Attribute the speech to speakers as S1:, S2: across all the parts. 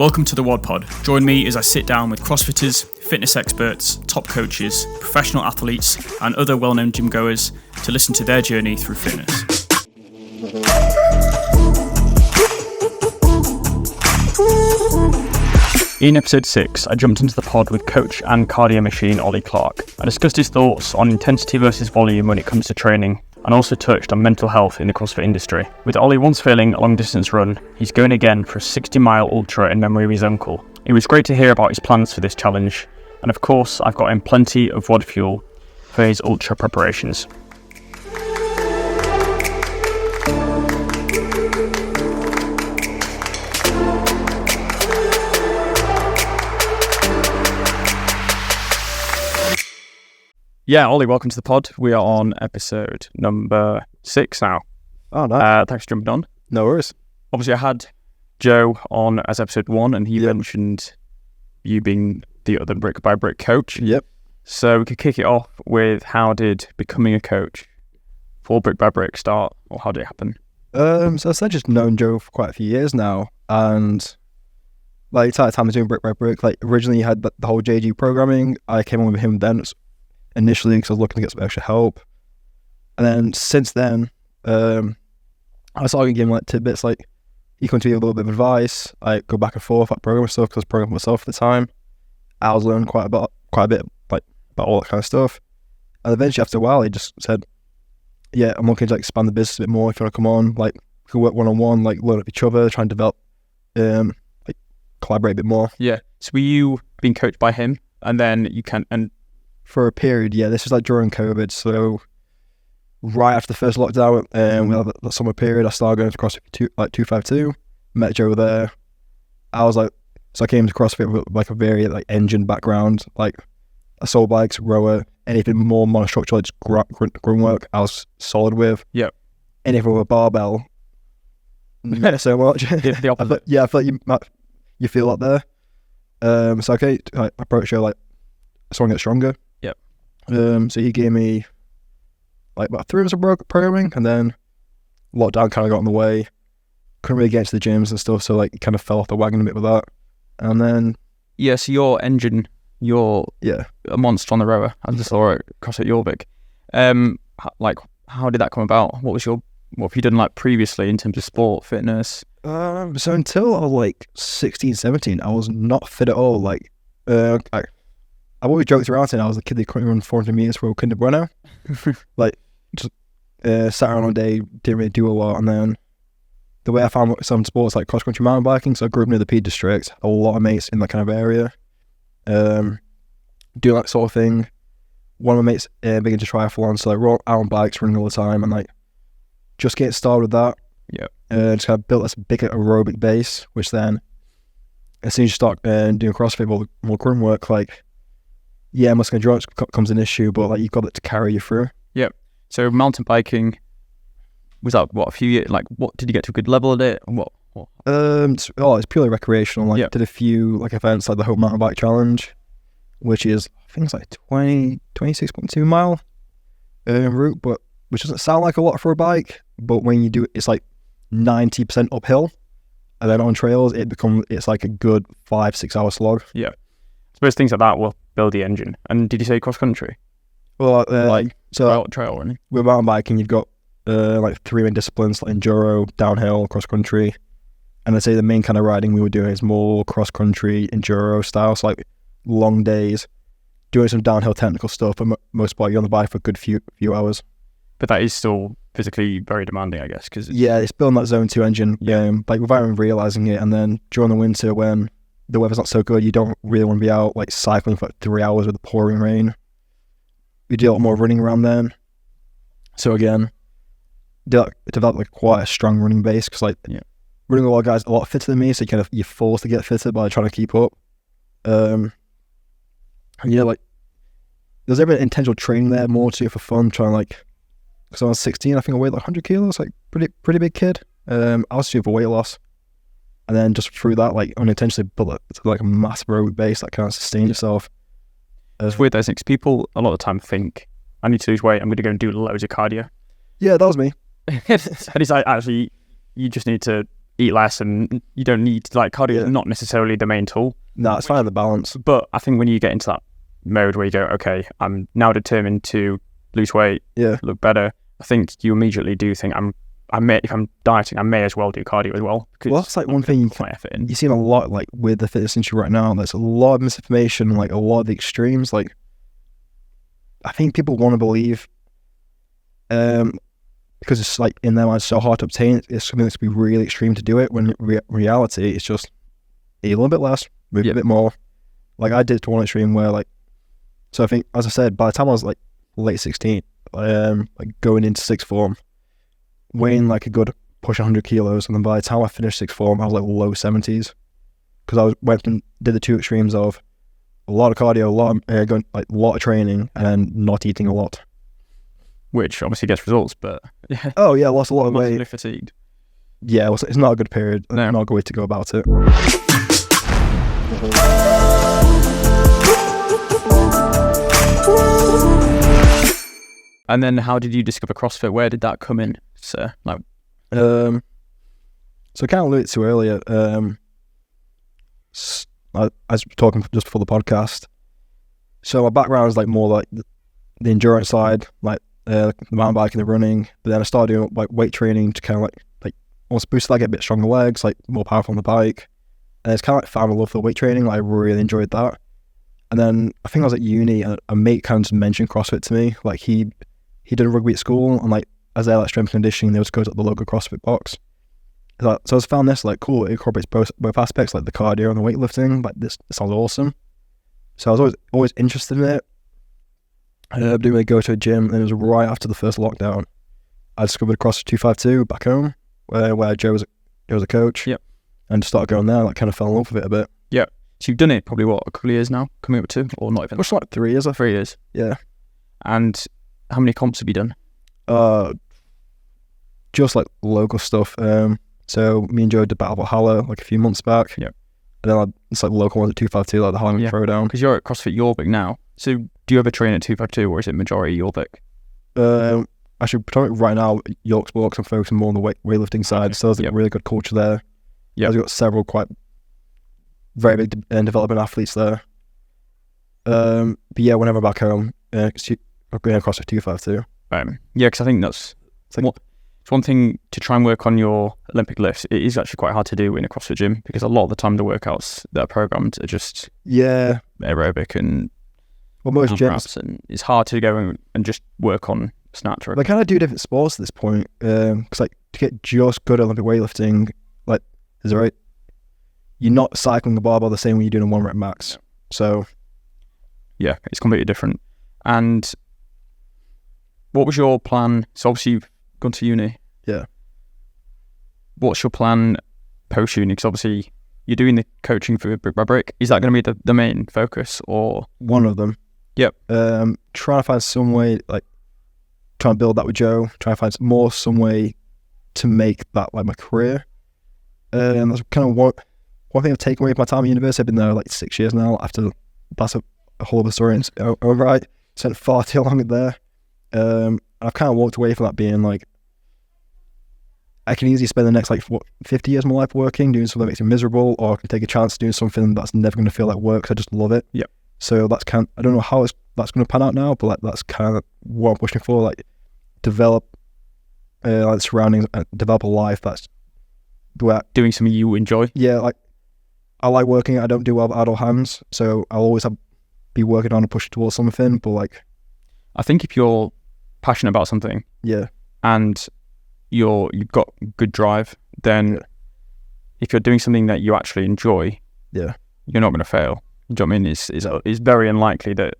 S1: Welcome to the WOD Pod. Join me as I sit down with CrossFitters, fitness experts, top coaches, professional athletes, and other well-known gym goers to listen to their journey through fitness. In episode 6, I jumped into the pod with coach and cardio machine Ollie Clarke. I discussed his thoughts on intensity versus volume when it comes to training, and also touched on mental health in the CrossFit industry. With Ollie once failing a long distance run, he's going again for a 60-mile ultra in memory of his uncle. It was great to hear about his plans for this challenge, and of course I've got him plenty of WOD fuel for his ultra preparations. Yeah, Ollie, welcome to the pod. We are on episode number 6 now.
S2: Oh, nice.
S1: Thanks for jumping on.
S2: No worries.
S1: Obviously, I had Joe on as episode 1, and he mentioned you being the other brick by brick coach.
S2: Yep.
S1: So we could kick it off with, how did becoming a coach for brick by brick start, or how did it happen?
S2: So I've just known Joe for quite a few years now, and like the entire time I was doing brick by brick, like originally he had the whole JG programming. I came on with him then initially because I was looking to get some extra help, and then since then I started giving like tidbits, like he come to me with a little bit of advice. I go back and forth like programming stuff because I was programming myself at the time. I was learning quite a bit like about all that kind of stuff, and eventually after a while he just said, yeah, I'm looking to like expand the business a bit more. If you want to come on, like we can work one-on-one, like learn of each other, try and develop like collaborate a bit more.
S1: Yeah. So were you being coached by him, and then
S2: for a period, yeah, this was like during COVID, so right after the first lockdown, we had the summer period, I started going to CrossFit 252, met Joe there. I was like, so I came to CrossFit with like a very like engine background, like assault bikes, rower, anything more monostructural, just grunt work, I was solid with.
S1: Yep.
S2: Anything with a barbell, not so much.
S1: The opposite.
S2: I feel like you feel that there. So okay, I approached Joe like, I just want to get stronger.
S1: Yep.
S2: So he gave me like about 3 months of programming, and then lockdown kind of got in the way. Couldn't really get into the gyms and stuff, so like kind of fell off the wagon a bit with that. And then
S1: so your engine, you're a monster on the rower. I just saw it CrossFit Jorvik. Like, how did that come about? What have you done like previously in terms of sport, fitness?
S2: So until I was like 16, 17, I was not fit at all. Like, I've always joked around saying I was a kid that couldn't run 400 meters for a kinder runner. Like, just sat around all day, didn't really do a lot. And then the way I found some sports like cross country mountain biking, so I grew up near the Peak District, a lot of mates in that kind of area, doing that sort of thing. One of my mates big into triathlon, so like we're out on bikes, running all the time, and like just getting started with that.
S1: Yeah.
S2: Just kind of built this big aerobic base, which then as soon as you start doing CrossFit, more grunt work, like, yeah, muscle endurance becomes an issue, but like you've got it to carry you through.
S1: Yep. So mountain biking, was that a few years? Like, what did you get to a good level at it? What?
S2: It's purely recreational. Like, did a few like events like the Hope Mountain Bike Challenge, which is I think it's like 26.2 mile route, but which doesn't sound like a lot for a bike, but when you do it, it's like 90% uphill, and then on trails it's like a good 5-6 hour slog.
S1: Yeah. I suppose things like that will build the engine. And did you say cross country?
S2: Well,
S1: trail running.
S2: With mountain biking, you've got like 3 main disciplines, like enduro, downhill, cross country. And I'd say the main kind of riding we were doing is more cross country, enduro style, so like long days, doing some downhill technical stuff, but most part you're on the bike for a good few hours.
S1: But that is still physically very demanding, I guess.
S2: It's building that Zone 2 engine, like without even realising it. And then during the winter when the weather's not so good, you don't really want to be out like cycling for like 3 hours with the pouring rain. We do a lot more running around then. So again, developed like quite a strong running base, because like running with a lot of guys a lot fitter than me, so you're forced to get fitter by trying to keep up. Like there's ever intentional training there, more to do for fun, trying like, because I was 16, I think I weighed like 100 kilos, like pretty big kid. I was doing for weight loss. And then just through that, like unintentionally built like a massive aerobic base that kind of sustain yourself.
S1: It's weird, those things. People a lot of the time think, I need to lose weight, I'm going to go and do loads of cardio.
S2: Yeah, that was me.
S1: And it's like, actually, you just need to eat less and you don't need, like, cardio is not necessarily the main tool.
S2: No, it's finding the balance.
S1: But I think when you get into that mode where you go, okay, I'm now determined to lose weight, look better, I think you immediately do think if I'm dieting, I may as well do cardio as well.
S2: Well, that's like one thing you see a lot, like with the fitness industry right now. There's a lot of misinformation, like a lot of the extremes. Like, I think people want to believe, because it's like in their mind so hard to obtain. It's something that's be really extreme to do it. When reality, it's just eat a little bit less, move a bit more. Like I did to one extreme where so I think, as I said, by the time I was like late 16, like going into sixth form, weighing like a good push 100 kilos, and then by the time I finished sixth form, I was like low 70s, because I went and did the two extremes of a lot of cardio, a lot of training, and then not eating a lot,
S1: which obviously gets results, but
S2: I lost a lot of weight.
S1: Fatigued.
S2: Yeah, it's not a good period. No. Not a good way to go about it.
S1: And then how did you discover CrossFit? Where did that come in? So I
S2: kind of alluded to earlier. I was talking just before the podcast. So my background is like more like the endurance side, like the mountain biking, the running. But then I started doing like weight training to kind of like almost boost, like, get a bit stronger legs, like more powerful on the bike. And it's kind of like found a love for weight training. Like, I really enjoyed that. And then I think I was at uni, and a mate kind of just mentioned CrossFit to me. Like he did rugby at school, and like as they're like strength and conditioning, they would go to the local CrossFit box. So I just found this like cool. It incorporates both aspects, like the cardio and the weightlifting. Like this sounds awesome. So I was always interested in it. I didn't really go to a gym, and it was right after the first lockdown. I discovered CrossFit 252 back home, where Joe was a coach.
S1: Yep.
S2: And started going there. Like, kind of fell in love with it a bit.
S1: Yeah. So you've done it probably a couple of years now, coming up to, or not even?
S2: It's like 3 years.
S1: 3 years.
S2: Yeah.
S1: And how many comps have you done?
S2: Just like local stuff. So me and Joe did Battle Valhalla like a few months back.
S1: Yeah.
S2: And then it's like local ones at 252, like the Harlem Throwdown.
S1: Because you're at CrossFit Jorvik now. So do you ever train at 252, or is it majority Jorvik?
S2: Actually, right now, Yorksport, because I'm focusing more on the weightlifting side. Okay. So there's a really good culture there. Yeah. I've got several quite very big development athletes there. But yeah, whenever I'm back home, I'm going across with 252.
S1: Yeah, because I think it's one thing to try and work on your Olympic lifts. It is actually quite hard to do in a CrossFit gym, because a lot of the time the workouts that are programmed are just aerobic and
S2: most gyms,
S1: and it's hard to go and just work on snatch.
S2: They kind of do different sports at this point, because like to get just good Olympic weightlifting, like you're not cycling the barbell the same when you're doing a 1 rep max. So
S1: yeah, it's completely different. And what was your plan? So obviously you've gone to uni.
S2: Yeah.
S1: What's your plan post uni? Because obviously you're doing the coaching for brick by brick. Is that going to be the main focus, or
S2: one of them?
S1: Yep.
S2: Trying to find some way, like trying to build that with Joe. Trying to find some way to make that like my career. That's kind of one thing I've taken away from my time at university. I've been there like 6 years now. That's a whole other story. I spent far too long there. I've kind of walked away from that, being like, I can easily spend the next 50 years of my life working, doing something that makes me miserable, or I can take a chance doing something that's never going to feel like work, because I just love it.
S1: Yep.
S2: So that's I don't know how that's going to pan out now, but like that's kind of what I'm pushing for. Like develop surroundings, and develop a life that's
S1: doing something you enjoy.
S2: Yeah, like I like working. I don't do well with idle hands, so I'll always be working on and pushing towards something. But like,
S1: I think if you're passionate about something, and you've got good drive, then if you're doing something that you actually enjoy, you're not going to fail. Do you know what I mean? It's very unlikely that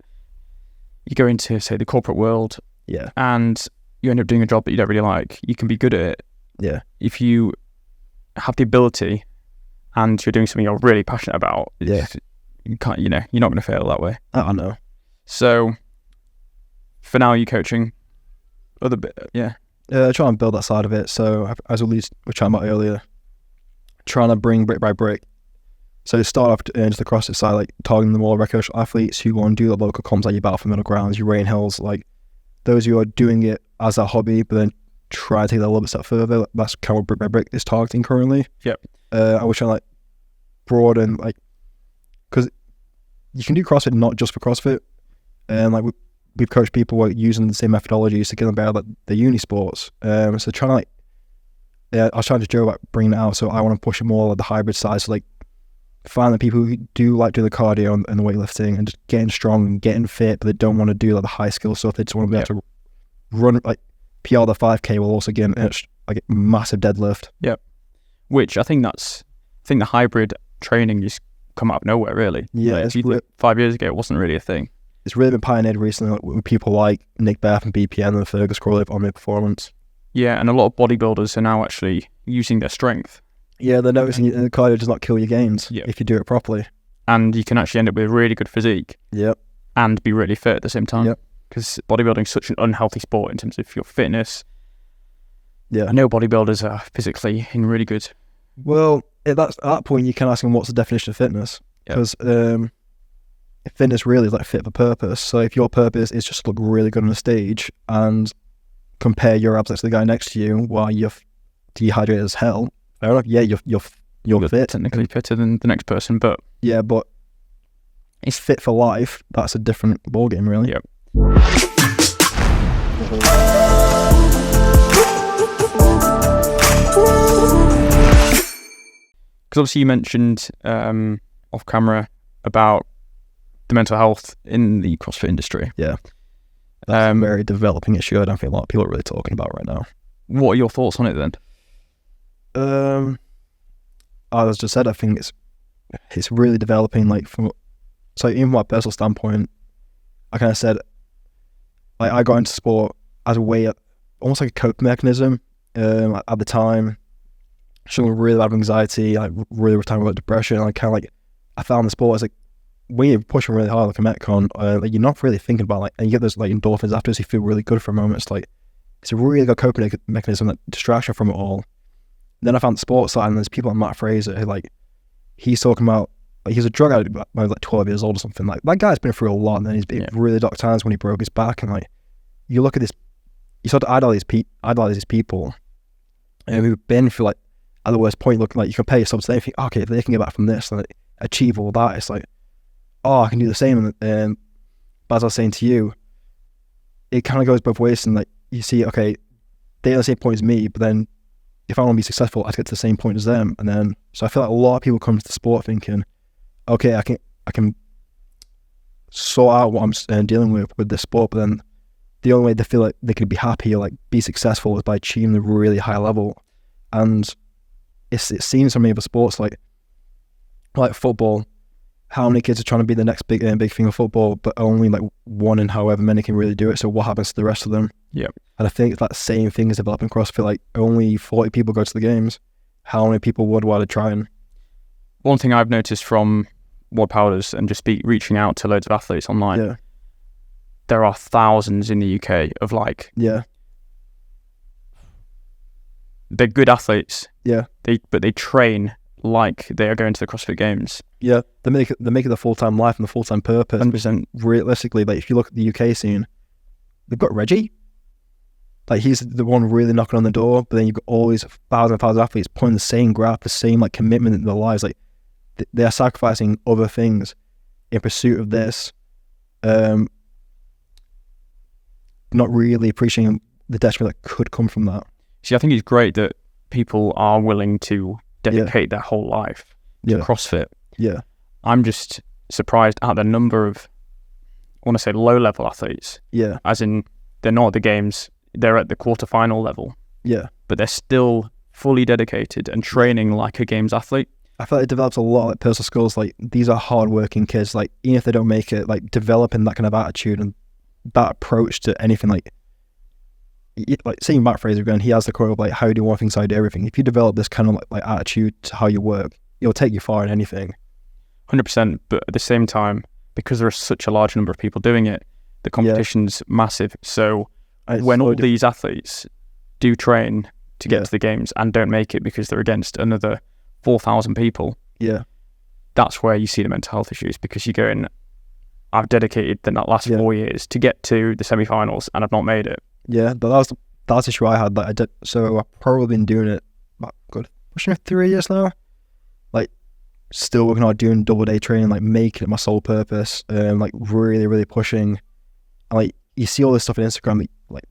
S1: you go into, say, the corporate world, and you end up doing a job that you don't really like. You can be good at it.
S2: Yeah.
S1: If you have the ability and you're doing something you're really passionate about, you can't, you're not going to fail that way.
S2: I know.
S1: So for now, you're coaching other bit,
S2: try and build that side of it. So as we were chatting about earlier, trying to bring brick by brick. So start off just the CrossFit side, like targeting the more recreational athletes who want to do the local comps, like your Battle for Middle Grounds, your Rain Hills, like those who are doing it as a hobby, but then try to take that a little bit step further. That's kind of what Brick by Brick is targeting currently.
S1: Yep.
S2: I was trying to like broaden, like, because you can do CrossFit not just for CrossFit, and like we've coached people like using the same methodologies to get them better at the uni sports. So trying to like, I was trying to joke about bringing it out, so I want to push it more like the hybrid side. So like find the people who do like do the cardio and the weightlifting and just getting strong and getting fit, but they don't want to do like the high skill stuff. They just want to be able to run like PR the 5K while also getting like a massive deadlift.
S1: Yep. Which I think the hybrid training just come out of nowhere, really.
S2: Yeah,
S1: like, 5 years ago, it wasn't really a thing.
S2: It's really been pioneered recently, like, with people like Nick Bath and BPN and Fergus Crawley on their performance.
S1: Yeah, and a lot of bodybuilders are now actually using their strength.
S2: Yeah, they're noticing the cardio does not kill your gains if you do it properly.
S1: And you can actually end up with a really good physique.
S2: Yep.
S1: And be really fit at the same time.
S2: Yep.
S1: Because bodybuilding is such an unhealthy sport in terms of your fitness.
S2: Yeah.
S1: I know bodybuilders are physically in really good.
S2: Well, at that point, you can ask them what's the definition of fitness. Because fitness really is like fit for purpose. So if your purpose is just to look really good on a stage and compare your abs to the guy next to you while you're dehydrated as hell, fair enough. Yeah, you're fit.
S1: Technically fitter than the next person, but
S2: yeah, but it's fit for life. That's a different ballgame, really.
S1: Yep. Because obviously you mentioned off camera about the mental health in the CrossFit industry.
S2: Yeah. That's a very developing issue. I don't think a lot of people are really talking about right now.
S1: What are your thoughts on it then?
S2: As I just said, I think it's really developing. Like so even from my personal standpoint, I kind of said, like, I got into sport as a way of, almost like a coping mechanism. At the time, struggling really bad with anxiety, like really retiring with depression. And I kind of like, I found the sport as like, when you're pushing really hard like a Metcon, like you're not really thinking about like, and you get those like endorphins afterwards, you feel really good for a moment. It's like, it's a really good coping mechanism, that distraction from it all. Then I found the sports side, and there's people like Matt Fraser who, like, he's talking about, like, he's a drug addict when he was like 12 years old or something. Like, that guy's been through a lot, and then he's been really dark times when he broke his back. And like, you look at this, you start to idolize these people who've been through like at the worst point. Looking like you compare yourself to them, think, okay, if they can get back from this and like, achieve all that, it's like, oh, I can do the same. And but as I was saying to you, it kind of goes both ways. And like, you see, okay, they're at the same point as me, but then if I want to be successful, I have to get to the same point as them. And then, so I feel like a lot of people come to the sport thinking, okay, I can sort out what I'm dealing with this sport, but then the only way they feel like they could be happy or like be successful is by achieving the really high level. And it seems so many other sports like football, how many kids are trying to be the next big thing of football, but only like one in however many can really do it. So what happens to the rest of them?
S1: Yeah.
S2: And I think that same thing is developing CrossFit. Like, only 40 people go to the games. How many people would want to try? And
S1: one thing I've noticed from WOD Powders and just reaching out to loads of athletes online, there are thousands in the UK of like, they're good athletes.
S2: Yeah.
S1: But they train like they are going to the CrossFit Games.
S2: Yeah, they make it the full-time life and the full-time purpose.
S1: 100%.
S2: Realistically, like, if you look at the UK scene, they've got Reggie. Like, he's the one really knocking on the door, but then you've got all these thousands and thousands of athletes putting the same graph, the same like commitment in their lives. Like, they are sacrificing other things in pursuit of this, not really appreciating the detriment that could come from that.
S1: See, I think it's great that people are willing to dedicate their whole life to CrossFit.
S2: Yeah.
S1: I'm just surprised at the number of, I want to say, low-level athletes.
S2: Yeah.
S1: As in, they're not at the games, they're at the quarterfinal level.
S2: Yeah.
S1: But they're still fully dedicated and training like a games athlete.
S2: I feel like it develops a lot of like personal skills. Like, these are hard-working kids. Like, even if they don't make it, like, developing that kind of attitude and that approach to anything, like seeing Matt Fraser again, he has the quote of like, how do one thing, so I do everything. If you develop this kind of like attitude to how you work, it'll take you far in anything.
S1: 100%. But at the same time, because there are such a large number of people doing it, the competition's massive. So when all these athletes do train to get to the games and don't make it because they're against another 4,000 people, that's where you see the mental health issues, because you go in, I've dedicated the last 4 years to get to the semi-finals and I've not made it.
S2: Yeah, but that was that's the issue I had. Like I did, so I've probably been doing it about good pushing 3 years now. Like still working hard, doing double day training, like making it my sole purpose. Like really, really pushing. And like you see all this stuff on Instagram. Like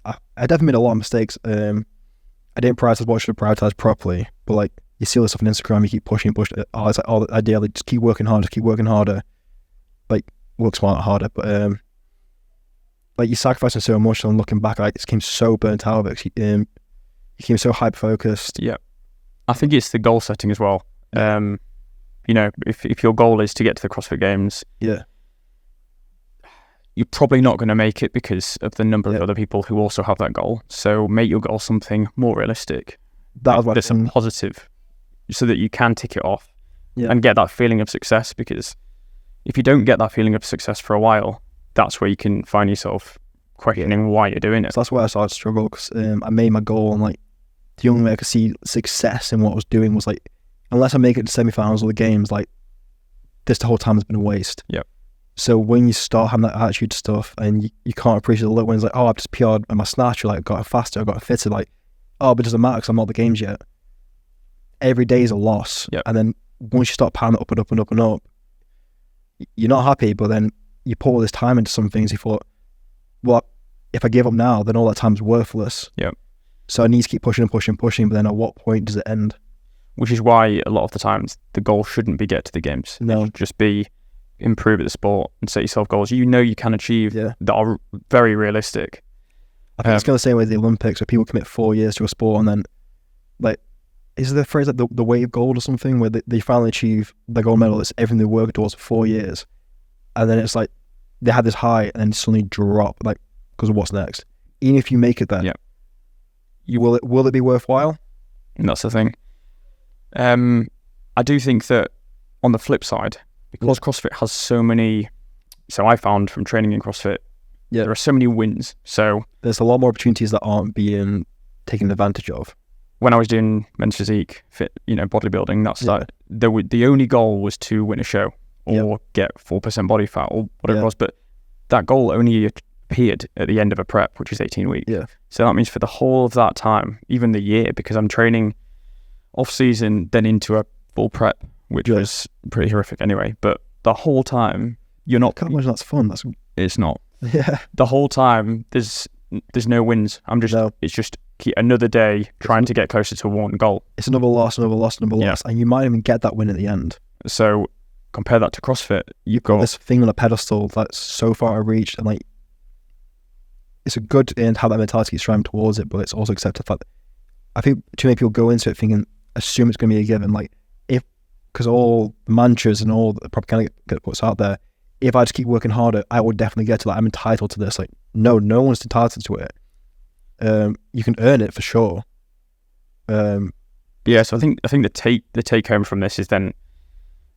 S2: I definitely made a lot of mistakes. I didn't prioritize what I should have prioritized properly. But like you see all this stuff on Instagram, you keep pushing. Oh, it's like the idea, like just keep working harder. Like work smarter, harder. But like you're sacrificing so much, and looking back, I just came so burnt out of it. You became so hyper focused.
S1: Yeah, I think it's the goal setting as well. You know, if your goal is to get to the CrossFit Games,
S2: yeah,
S1: you're probably not going to make it because of the number of other people who also have that goal. So make your goal something more realistic. That's a positive, so that you can tick it off and get that feeling of success. Because if you don't get that feeling of success for a while, that's where you can find yourself questioning why you're doing it.
S2: So that's where I started to struggle, because I made my goal, and like the only way I could see success in what I was doing was like, unless I make it to semi-finals or the games, like this the whole time has been a waste.
S1: Yep.
S2: So when you start having that attitude stuff, and you can't appreciate the little wins, like, oh, I've just PR'd my snatch, or like got it faster, I got it fitter, like, oh, but it doesn't matter because I'm not at the games yet. Every day is a loss.
S1: Yep.
S2: And then once you start piling up and up and up and up, you're not happy, but then you pour all this time into some things, you thought, well, if I give up now, then all that time's worthless.
S1: Yep.
S2: So I need to keep pushing and pushing and pushing, but then at what point does it end?
S1: Which is why a lot of the times the goal shouldn't be get to the games.
S2: No.
S1: It should just be improve at the sport and set yourself goals you know you can achieve that are very realistic.
S2: I think it's going the same way with the Olympics, where people commit 4 years to a sport, and then, like, is there a phrase like the wave gold or something, where they finally achieve the gold medal, it's everything they worked towards for 4 years, and then it's like they had this high and then suddenly drop, like, because of what's next. Even if you make it there, will it be worthwhile?
S1: And that's the thing. I do think that on the flip side, because CrossFit has so many, so I found from training in CrossFit, there are so many wins. So
S2: there's a lot more opportunities that aren't being taken advantage of.
S1: When I was doing men's physique, fit, bodybuilding, the only goal was to win a show or get 4% body fat or whatever it was. But that goal only appeared at the end of a prep, which is 18 weeks. Yeah. So that means for the whole of that time, even the year, because I'm training off season, then into a full prep, which was pretty horrific anyway. But the whole time, you're not.
S2: I can't imagine that's fun.
S1: It's not.
S2: Yeah.
S1: The whole time, there's no wins. It's just another day trying to get closer to one goal.
S2: It's another loss, and you might even get that win at the end.
S1: So compare that to CrossFit. You've got
S2: this thing on a pedestal that's so far out of reach, and like, it's a good to have that mentality, striving towards it, but it's also accept the fact that I think too many people go into it thinking, assume it's going to be a given. Like, because all the mantras and all the propaganda get puts out there, if I just keep working harder, I will definitely get to, like, I'm entitled to this. Like, no one's entitled to it. You can earn it for sure.
S1: So I think the take home from this is then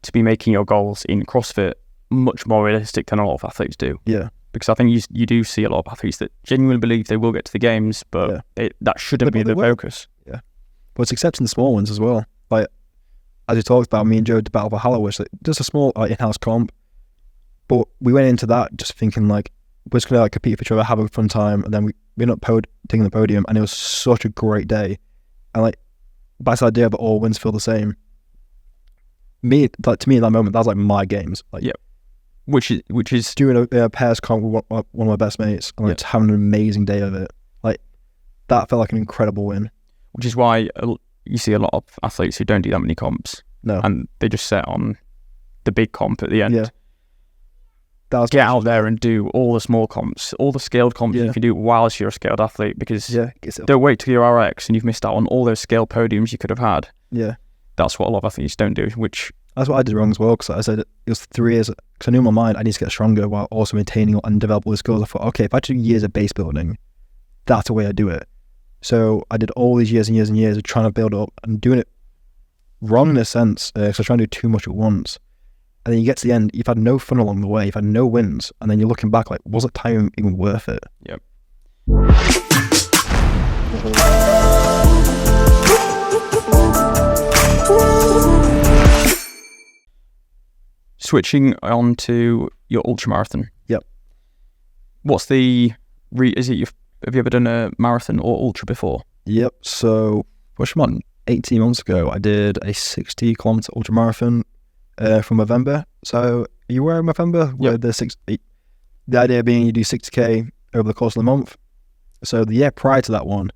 S1: to be making your goals in CrossFit much more realistic than a lot of athletes do.
S2: Yeah.
S1: Because I think you do see a lot of athletes that genuinely believe they will get to the games, but that shouldn't be the focus.
S2: Yeah. But it's accepting the small ones as well. Like, as we talked about, me and Joe did Battle of Valhalla, which like just a small in-house comp. But we went into that just thinking, like, we're just going to compete for each other, have a fun time, and then we ended up taking the podium, and it was such a great day. And like, that's the idea that all wins feel the same. To me in that moment, that was like my games. Like,
S1: which is
S2: doing a pairs comp with one of my best mates, and like just having an amazing day of it. Like, that felt like an incredible win.
S1: Which is why you see a lot of athletes who don't do that many comps.
S2: No.
S1: And they just set on the big comp at the end.
S2: Yeah.
S1: Get out there and do all the small comps, all the scaled comps you can do whilst you're a scaled athlete, because don't wait till you're RX and you've missed out on all those scaled podiums you could have had.
S2: Yeah.
S1: That's what a lot of athletes don't do, which...
S2: That's what I did wrong as well, because I said it was 3 years, because I knew in my mind I need to get stronger while also maintaining and developing the skills. I thought, okay, if I do years of base building, that's the way I do it. So I did all these years and years and years of trying to build up and doing it wrong in a sense, because I was trying to do too much at once. And then you get to the end, you've had no fun along the way, you've had no wins, and then you're looking back like, was it time even worth it?
S1: Yep. Switching on to your ultramarathon.
S2: Yep.
S1: What's is it your Have you ever done a marathon or ultra before?
S2: Yep. So, what's about 18 months ago, I did a 60-kilometer ultra marathon from November. So, are you aware of November? Where the idea being you do 60k over the course of the month. So, the year prior to that one,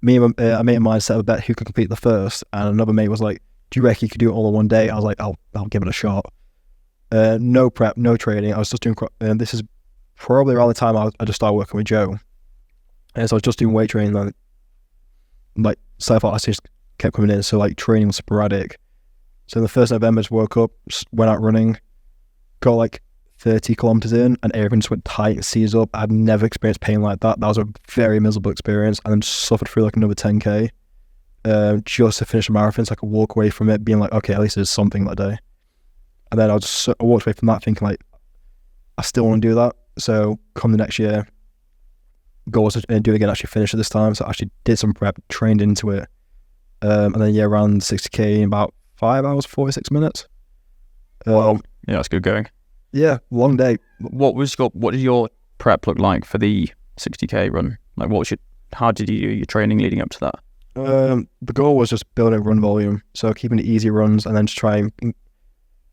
S2: a mate of mine set a bet who could complete the first, and another mate was like, "Do you reckon you could do it all in one day?" I was like, "I'll give it a shot." No prep, no training. I was just doing. This is probably around the time I just started working with Joe, and so I was just doing weight training. Like self-out just kept coming in, so like training was sporadic. So the 1st of November, I just woke up, went out running, got like 30 kilometers in, and everything just went tight and seized up. I've never experienced pain like that. That was a very miserable experience, and then suffered through like another 10k just to finish the marathon, so I could walk away from it being like, okay, at least there's something that day. And then I walked away from that thinking like, I still want to do that. So come the next year, goal was to do it again, actually finish it this time. So I actually did some prep, trained into it, and then around 60k in about 5 hours 46 minutes.
S1: Wow, yeah, that's good going.
S2: Yeah, long day.
S1: What did your prep look like for the 60k run? Like, how did you do your training leading up to that?
S2: The goal was just building run volume, so keeping it easy runs, and then just trying.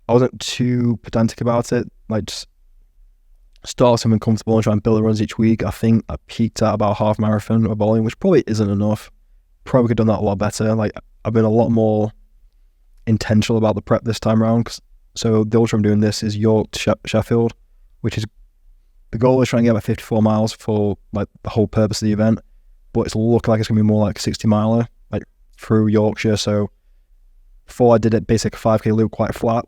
S2: I wasn't too pedantic about it. Like, just start something comfortable and try and build the runs each week. I think I peaked at about half marathon of volume, which probably isn't enough. Probably could have done that a lot better. Like, I've been a lot more intentional about the prep this time around. So the ultra I'm doing this is York to Sheffield, which is the goal is trying to get about 54 miles for like the whole purpose of the event, but it's looking like it's gonna be more like a 60 miler, like through Yorkshire. So before I did it, basic 5k loop, quite flat.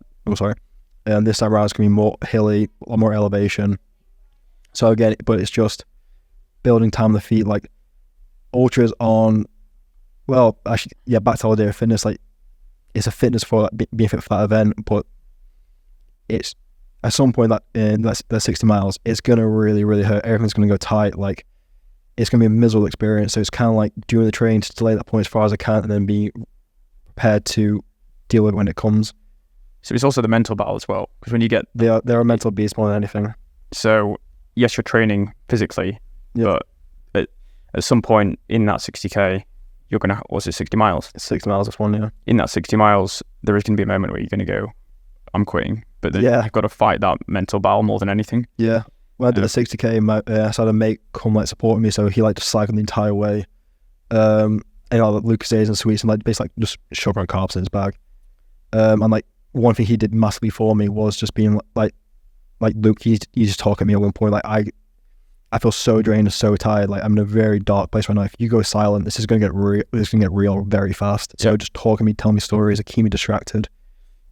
S2: And this time around it's gonna be more hilly, a lot more elevation. So again, but it's just building time on the feet. Like ultras on, well, actually, yeah, back to our idea of fitness. Like it's a fitness for like, being fit for that event, but it's at some point that in that 60 miles, it's gonna really, really hurt. Everything's gonna go tight. Like it's gonna be a miserable experience. So it's kind of like doing the training to delay that point as far as I can, and then be prepared to deal with it when it comes.
S1: So it's also the mental battle as well, because when you get
S2: they're a mental beast more than anything.
S1: So yes, you're training physically, but at some point in that 60k, you're gonna, was it 60 miles?
S2: It's 60 miles, this one, yeah.
S1: In that 60 miles, there is gonna be a moment where you're gonna go, I'm quitting. But you've got to fight that mental battle more than anything.
S2: Yeah. When I did the 60k, I had a mate come like supporting me, so he like just cycled the entire way. And like Lucas days and sweets, and like basically like, just shoving carbs in his bag. And like one thing he did massively for me was just being like Luke, he just talked at me at one point, like I feel so drained and so tired, like I'm in a very dark place right now. If you go silent, this is gonna get real very fast. So just talking to me, telling me stories, like keep me distracted.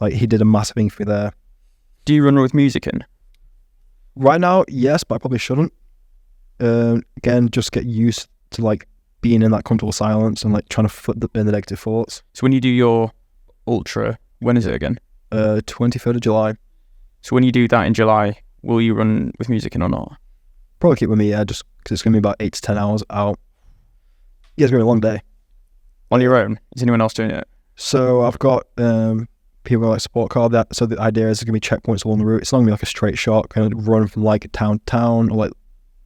S2: Like he did a massive thing for me there.
S1: Do you run with music in?
S2: Right now, yes, but I probably shouldn't. Again, just get used to like being in that comfortable silence and like trying to flip the negative thoughts.
S1: So when you do your ultra, when is it again?
S2: 23rd of July.
S1: So when you do that in July, will you run with music in or not?
S2: Probably keep with me, yeah, just because it's going to be about 8 to 10 hours out. Yeah, it's going to be a long day.
S1: On your own? Is anyone else doing it?
S2: So I've got people like support car. So the idea is there's going to be checkpoints along the route. It's not going to be like a straight shot, kind of run from like town to town or like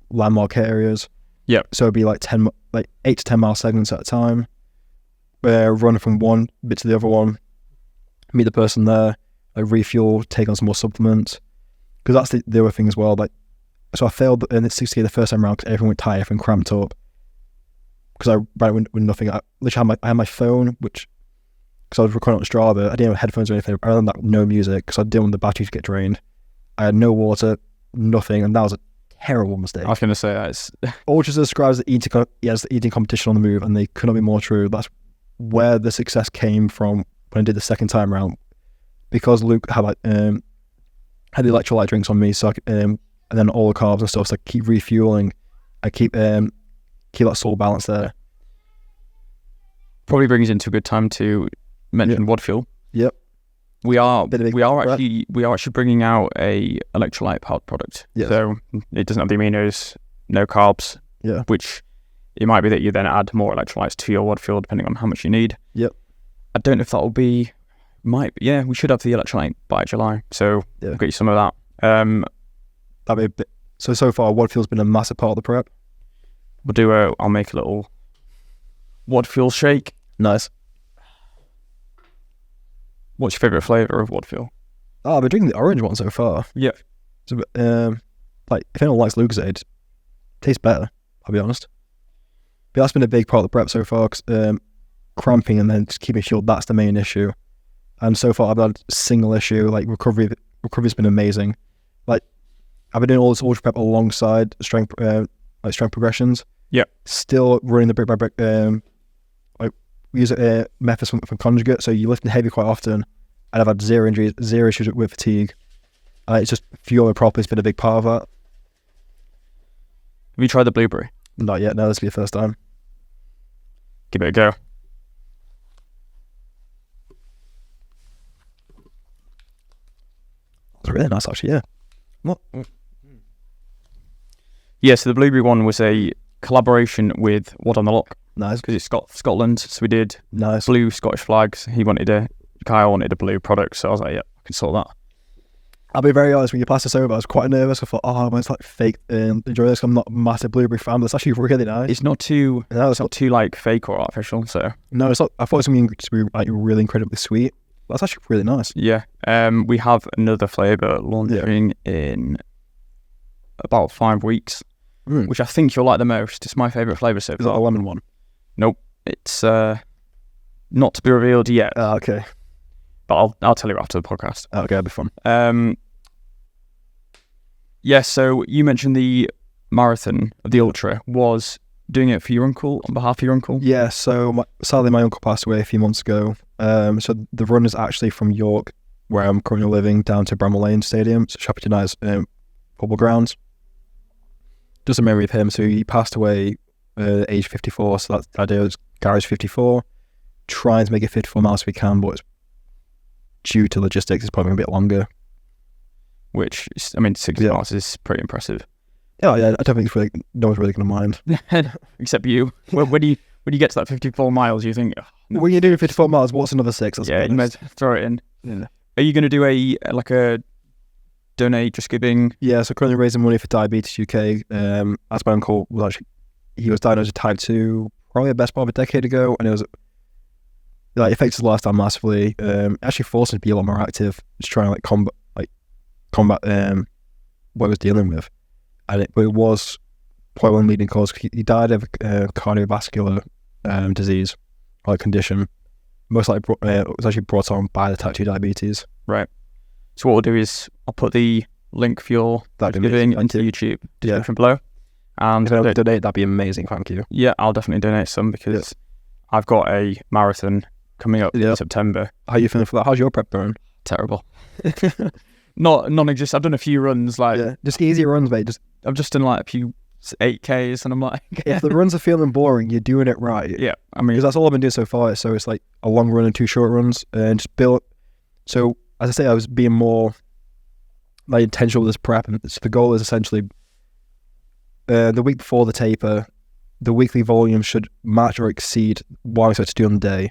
S2: landmark areas.
S1: Yeah.
S2: So it'd be like 8 to 10 mile segments at a time. Run from one bit to the other one, meet the person there, like refuel, take on some more supplements. Because that's the other thing as well. Like, so I failed in the 60k the first time around because everyone went tired, everyone cramped up. Because I ran with nothing. I literally had my phone, which, because I was recording on Strava, I didn't have headphones or anything. Other than that, no music, because I didn't want the battery to get drained. I had no water, nothing, and that was a terrible mistake.
S1: I was going to say that.
S2: Ultras describes the eating competition on the move, and they could not be more true. That's where the success came from when I did the second time round. Because Luke had had the electrolyte drinks on me, so I could, and then all the carbs and stuff, so I keep refueling. I keep that soul balance there.
S1: Probably brings into a good time to mention WOD FUEL.
S2: Yep.
S1: We are actually bringing out a electrolyte powered product.
S2: Yes.
S1: So it doesn't have the aminos, no carbs.
S2: Yeah.
S1: Which it might be that you then add more electrolytes to your WOD FUEL depending on how much you need.
S2: Yep.
S1: I don't know if that will be. We should have the electrolyte by July. So we'll get you some of that.
S2: That'd be a bit. So far, WOD FUEL's been a massive part of the prep.
S1: I'll make a little WOD FUEL shake.
S2: Nice.
S1: What's your favourite flavour of WOD FUEL?
S2: Oh, I've been drinking the orange one so far.
S1: Yeah.
S2: So, like, if anyone likes Lucozade, it tastes better, I'll be honest. But that's been a big part of the prep so far, 'cause, cramping and then just keeping fueled, that's the main issue. And so far I've had a single issue, like recovery's been amazing. Like, I've been doing all this ultra prep alongside strength progressions.
S1: Yeah.
S2: Still running the brick by brick, like, we use methods from conjugate, so you're lifting heavy quite often, and I've had zero injuries, zero issues with fatigue. It's just fueling properly has been a big part of that.
S1: Have you tried the blueberry?
S2: Not yet, no, this will be the first time.
S1: Give it a go.
S2: It's really nice, actually, yeah. What?
S1: Yeah, so the blueberry one was a collaboration with WOD on the Lock.
S2: Nice.
S1: Because it's Scotland, so we did
S2: Nice.
S1: blue Scottish flags. Kyle wanted a blue product, so I was like, yeah, I can sort that.
S2: I'll be very honest, when you passed this over, I was quite nervous. I thought, it's like fake, enjoy this. I'm not a massive blueberry fan, but it's actually really nice.
S1: It's not too, it's not too like fake or artificial, so.
S2: No, it's not. I thought it was going to be like really incredibly sweet. That's actually really nice.
S1: Yeah, we have another flavour launching in about 5 weeks, which I think you'll like the most. It's my favourite flavour so far.
S2: Is that a lemon one?
S1: Nope, it's not to be revealed yet.
S2: Okay.
S1: But I'll tell you after the podcast.
S2: Okay, that'll be fun.
S1: Yeah, so you mentioned the marathon of the ultra was doing it for your uncle, on behalf of your uncle?
S2: Yeah, so sadly my uncle passed away a few months ago. So the run is actually from York, where I'm currently living, down to Bramall Lane Stadium, so Shepherd United's football grounds. Just a memory of him. So he passed away age 54, so that's the idea. Gary's 54, trying to make it 54 miles if we can, but it's due to logistics, it's probably a bit longer.
S1: Which, 60 miles is pretty impressive.
S2: Yeah, I don't think no one's really going to mind.
S1: Except you. When you get to that 54 miles, you think... Oh, no.
S2: When you're doing 54 miles, what's another 6?
S1: Yeah, you might throw it in.
S2: Yeah.
S1: Are you going to do a donate, just giving...
S2: Yeah, so currently raising money for Diabetes UK. As my uncle he was diagnosed with type 2 probably the best part of a decade ago, and it was... Like, affects his lifestyle massively. Actually forced him to be a lot more active, just trying to combat what he was dealing with. And it was quite one leading cause. He died of cardiovascular disease or condition. Most likely it was actually brought on by the type 2 diabetes.
S1: Right. So what we'll do is I'll put the link for your giving into YouTube description below. And
S2: if I donate, that'd be amazing. Thank you.
S1: Yeah, I'll definitely donate some because I've got a marathon coming up in September.
S2: How are you feeling for that? How's your prep going?
S1: Terrible. Non-existent. I've done a few runs,
S2: just easy runs, mate.
S1: I've just done like a few 8Ks, and I'm like,
S2: if the runs are feeling boring, you're doing it right.
S1: Yeah,
S2: because that's all I've been doing so far. So it's like a long run and 2 short runs, and just build. So as I say, I was being more like intentional with this prep, and so the goal is essentially the week before the taper, the weekly volume should match or exceed what I'm supposed to do on the day,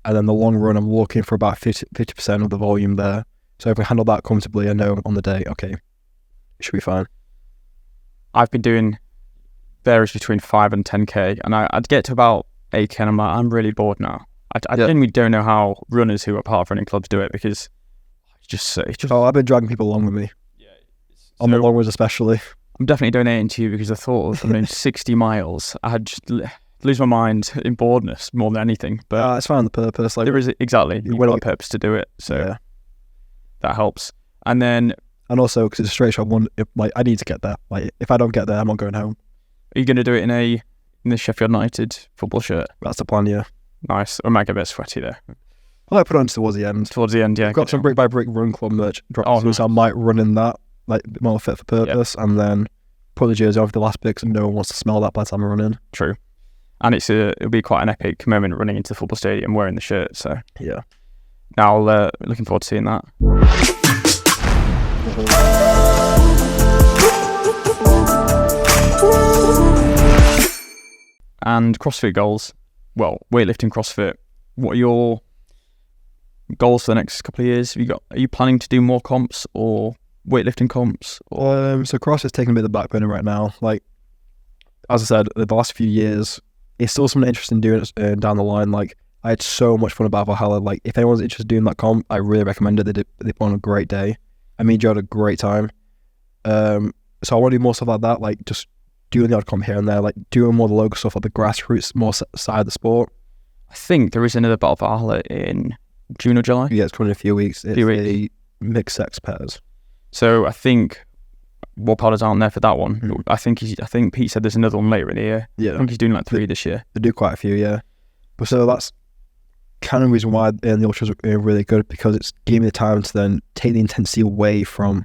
S2: and then the long run, I'm looking for about 50% of the volume there. So if I handle that comfortably, I know on the day, okay, it should be fine.
S1: I've been doing varies between 5 and 10k, and I'd get to about 8k, and I'm like, I'm really bored now. I genuinely don't know how runners who are part of running clubs do it, because it's just.
S2: Oh, I've been dragging people along with me. Yeah, on the long runs especially.
S1: I'm definitely donating to you because the thought of 60 miles, I'd just lose my mind in boredness more than anything. But
S2: it's fine. The purpose, like,
S1: there is exactly you've got a purpose to do it, so that helps. And
S2: also because it's a straight shot one, I need to get there. Like, if I don't get there, I'm not going home.
S1: Are you going to do it in the Sheffield United football shirt?
S2: That's the plan, yeah.
S1: Nice. I might get a bit sweaty there.
S2: I might put it on towards the end.
S1: Yeah.
S2: I've got some Brick by Brick Run Club merch dropped, so I might run in that, like, a bit more fit for purpose, and then put the jersey on for the last bit, because no one wants to smell that by the time I run in.
S1: True. And it'll be quite an epic moment running into the football stadium wearing the shirt, so.
S2: Yeah.
S1: Now, looking forward to seeing that. And CrossFit goals. Well, weightlifting CrossFit. What are your goals for the next couple of years? Are you planning to do more comps or weightlifting comps?
S2: So CrossFit's taking a bit of the back burner right now. Like, as I said, the last few years, it's still something interesting doing it down the line. Like, I had so much fun about Valhalla. Like, if anyone's interested in doing that comp, I really recommend it. They put on a great day. I mean, Joe had a great time. So I want to do more stuff like that, like just doing the odd comp here and there, like doing more of the local stuff, like the grassroots, more side of the sport.
S1: I think there is another Battle Valhalla in June or July.
S2: Yeah, it's coming in a few weeks. It's the mixed sex pairs.
S1: So I think WOD FUEL aren't there for that one. I think Pete said there's another one later in the year.
S2: Yeah,
S1: I think he's doing like 3 this year.
S2: They do quite a few, yeah. But so that's kind of the reason why the ultras are really good, because it's giving me the time to then take the intensity away from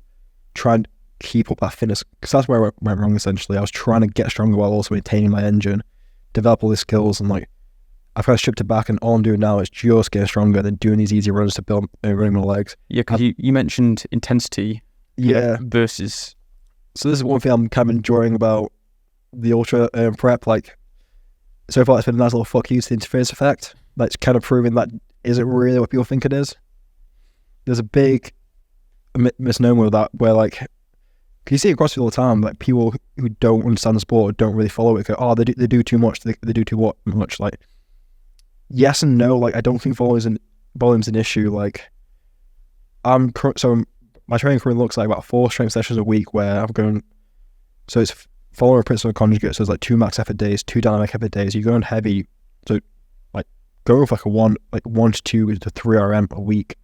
S2: trying to keep up that fitness, because that's where I went wrong essentially. I was trying to get stronger while also maintaining my engine, develop all these skills, and like I've kind of stripped it back, and all I'm doing now is just getting stronger, then doing these easy runs to build running my legs. Yeah,
S1: because you mentioned intensity.
S2: Yeah.
S1: Versus.
S2: So this is one thing I'm kind of enjoying about the ultra prep. Like, so far it's been a nice little fuck you to the interference effect. Like, it's kind of proving that isn't really what people think it is. There's a big misnomer of that, where like, you see it CrossFit all the time, like people who don't understand the sport, don't really follow it, go, oh, they do too much, they do too much. Like, yes and no. Like, I don't think volume's an issue. Like, so my training currently looks like about 4 strength sessions a week, where I'm going, so it's following a principle of conjugate, so it's like 2 max effort days, 2 dynamic effort days. You're going heavy, so like going with like a 1 to 2 to 3 RM a week.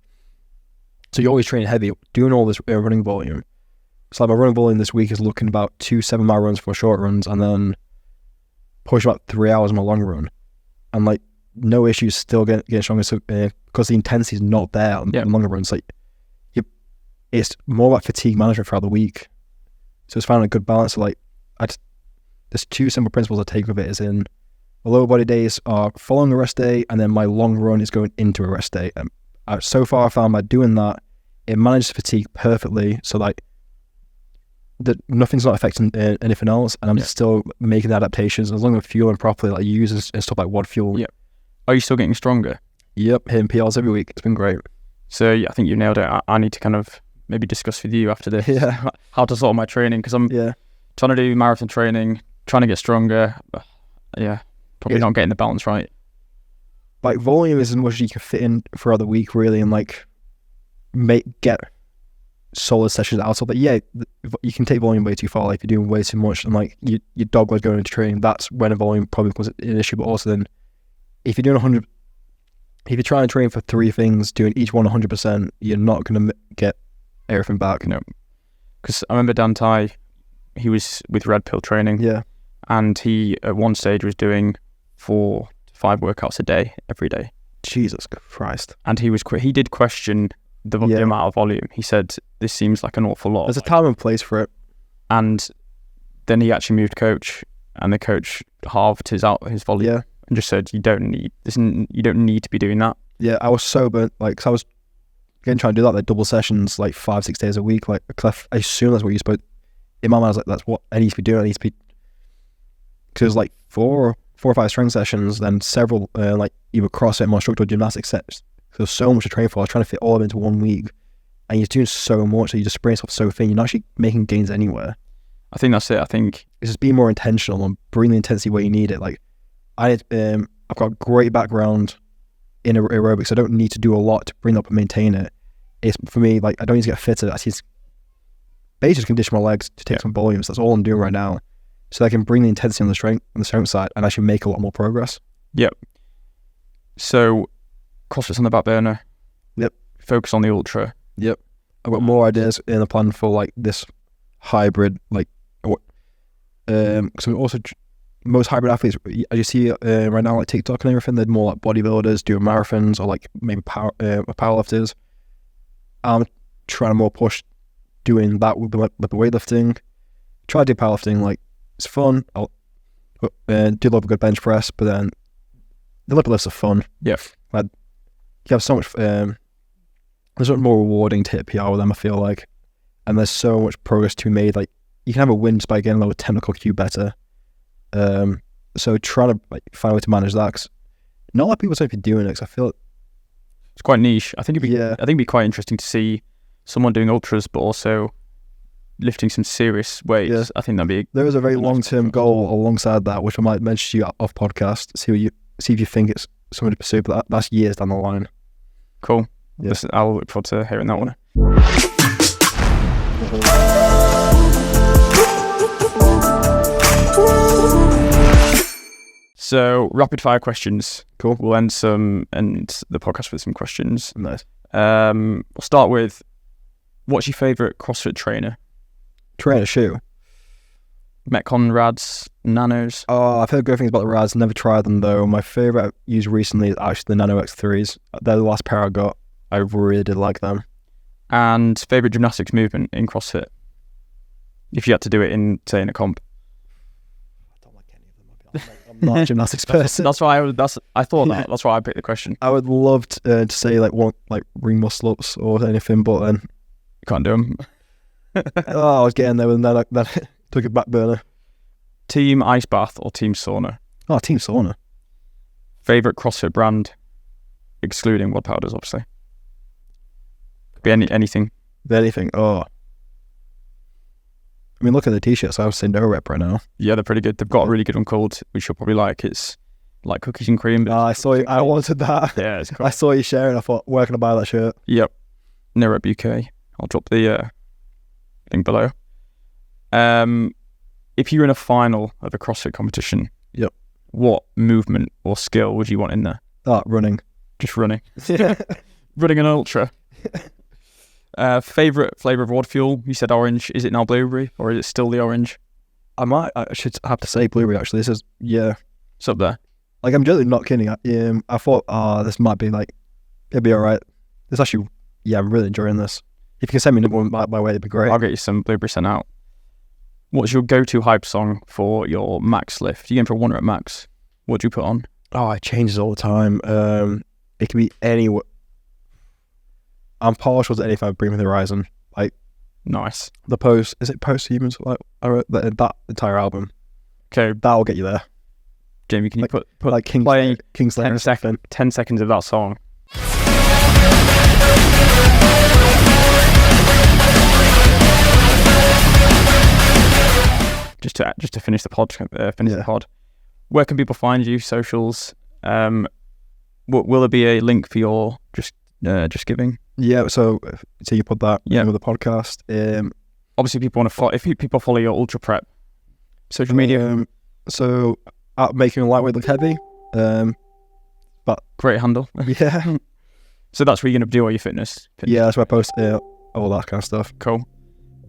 S2: So you're always training heavy, doing all this running volume. So like my running volume this week is looking about 2 7-mile runs for short runs, and then push about 3 hours on my long run, and like no issues, still getting stronger. So because the intensity is not there on the longer runs, like it's more about fatigue management throughout the week. So it's finding a good balance. So like there's 2 simple principles I take with it. Is in my lower body days are following a rest day, and then my long run is going into a rest day. And so far I found by doing that, it manages fatigue perfectly. So like that nothing's not affecting anything else, and I'm still making the adaptations. As long as I'm fueling properly, like using stuff like WOD FUEL.
S1: Yep. Are you still getting stronger?
S2: Yep, hitting PRs every week. It's been great.
S1: So yeah, I think you nailed it. I need to kind of maybe discuss with you after this how to sort my training, because I'm trying to do marathon training, trying to get stronger. Probably not getting the balance right.
S2: Like, volume is as much as you can fit in throughout the week, really, and like get solid sessions out of it. Yeah, you can take volume way too far. Like, if you're doing way too much, and like your dogleg going into training, that's when a volume probably becomes an issue. But also then, if you're doing 100, if you're trying to train for 3 things, doing each one 100%, you're not going to get everything back.
S1: No, because I remember Dan Tai, he was with Red Pill training, and he at one stage was doing 4 to 5 workouts a day every day.
S2: Jesus Christ!
S1: And he did question the amount of volume. He said, "This seems like an awful lot."
S2: There's a time and place for it.
S1: And then he actually moved coach, and the coach halved his volume, and just said, "You don't need this. You don't need to be doing that."
S2: Yeah, I was so burnt. Like, cause I was again trying to do that, like double sessions, like 5-6 days a week. Like, cause I assume that's what you're supposed. In my mind, I was like, that's what I need to be doing. I need to be, because like 4 or 5 strength sessions, then several like either CrossFit or structural gymnastics sets. So there's so much to train for. I was trying to fit all of it into 1 week, and you're doing so much that you just spread yourself so thin. You're not actually making gains anywhere.
S1: I think that's it. I think
S2: it's just being more intentional and bring the intensity where you need it. Like, I've got a great background in aerobics. I don't need to do a lot to bring up and maintain it. It's for me, like, I don't need to get fitter. I just basically condition my legs to take some volumes. That's all I'm doing right now, so I can bring the intensity on the strength side and actually make a lot more progress.
S1: Yep. So CrossFit's on the back burner.
S2: Yep.
S1: Focus on the ultra.
S2: Yep. I've got more ideas in the plan for like this hybrid, like so also most hybrid athletes, as you see right now, like TikTok and everything, they're more like bodybuilders doing marathons, or like maybe powerlifters. I'm trying to more push doing that with the weightlifting. Try to do powerlifting, like it's fun. I'll do love a good bench press, but then the lip lifts are fun.
S1: Yeah,
S2: like you have so much. There's something more rewarding to hit PR with them, I feel like, and there's so much progress to be made. Like, you can have a win just by getting a little technical cue better. So trying to like find a way to manage that, because not a lot of people seem to be doing it, because I feel
S1: it's quite niche. I think it'd be quite interesting to see someone doing ultras, but also lifting some serious weights,
S2: Yeah.
S1: I think that'd be.
S2: There is a very long-term goal alongside that, which I might mention to you off podcast. See if you think it's something to pursue, but that's years down the line.
S1: Cool.
S2: Yeah.
S1: Listen, I'll look forward to hearing that one. So, rapid fire questions.
S2: Cool.
S1: We'll end the podcast with some questions.
S2: Nice.
S1: We'll start with, what's your favourite CrossFit trainer?
S2: Trainer shoe.
S1: Metcon, Rads, Nanos?
S2: Oh, I've heard great things about the Rads. Never tried them though. My favourite I've used recently is actually the Nano X3s. They're the last pair I got. I really did like them.
S1: And favourite gymnastics movement in CrossFit? If you had to do it in, say, in a comp.
S2: I don't like any of them. I'm not a gymnastics person.
S1: That's why I thought that. That's why I picked the question.
S2: I would love to say like ring muscle ups or anything, but then
S1: You can't do them.
S2: I was getting there, and then took a back burner.
S1: Team ice bath or team sauna?
S2: Oh, Team Sauna.
S1: Favourite CrossFit brand, excluding WOD powders, obviously. Could be anything.
S2: Anything. Oh. I mean, look at the t-shirts. I would say no rep right now.
S1: Yeah, they're pretty good. They've got a really good one called, which you'll probably like. It's like cookies and cream.
S2: I saw you. I wanted that.
S1: Yeah, it's cool.
S2: I saw you sharing. I thought, where can I buy that shirt?
S1: Yep. No Rep UK. I'll drop the link below. If you're in a final of a CrossFit competition,
S2: Yep.
S1: What movement or skill would you want in there?
S2: Running.
S1: Just running. Running an ultra. Favourite flavour of WOD Fuel? You said orange. Is it now blueberry or is it still the orange?
S2: I should have to say blueberry actually. This is, yeah.
S1: It's up there.
S2: Like, I'm generally not kidding. I thought, this might be like, it'd be alright. It's actually, yeah, I'm really enjoying this. If you can send me number one my way, it'd be great.
S1: I'll get you some blueberry sent out. What's your go-to hype song for your max lift? You're going for a 1 rep max. What do you put on?
S2: Oh, it changes all the time. It can be anywhere. I'm partial to anything I bring with the Horizon. Like,
S1: Nice.
S2: is it Post-Humans? Like, I wrote that entire album.
S1: Okay,
S2: That'll get you there.
S1: Jamie, can you put
S2: Like
S1: play
S2: Kingslayer
S1: 10 seconds? 10 seconds of that song. Just to finish the pod. The pod. Where can people find you? Socials. Will there be a link for your just giving?
S2: Yeah, so you put that
S1: Yeah.
S2: with the podcast.
S1: Obviously, people want to follow. If people follow your ultra prep social media,
S2: So making lightweight look heavy.
S1: great handle.
S2: Yeah,
S1: So that's where you're going to do all your fitness.
S2: yeah. That's where I post all that kind of stuff.
S1: Cool.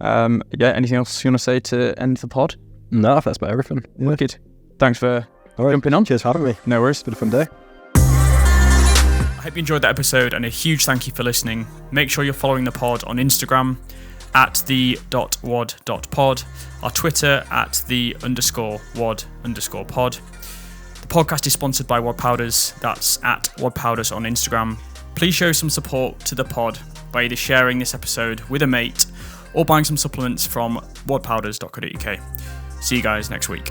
S1: Yeah. Anything else you want to say to end the pod?
S2: No, that's about everything. Yeah.
S1: Wicked. Thanks for
S2: All right.
S1: jumping on.
S2: Cheers for having me.
S1: No worries.
S2: It's been a fun day.
S1: I hope you enjoyed that episode, and a huge thank you for listening. Make sure you're following the pod on Instagram at the.wod.pod, our Twitter at @the_wod_pod. The podcast is sponsored by WOD Powders. That's at WOD Powders on Instagram. Please show some support to the pod by either sharing this episode with a mate or buying some supplements from wodpowders.co.uk. See you guys next week.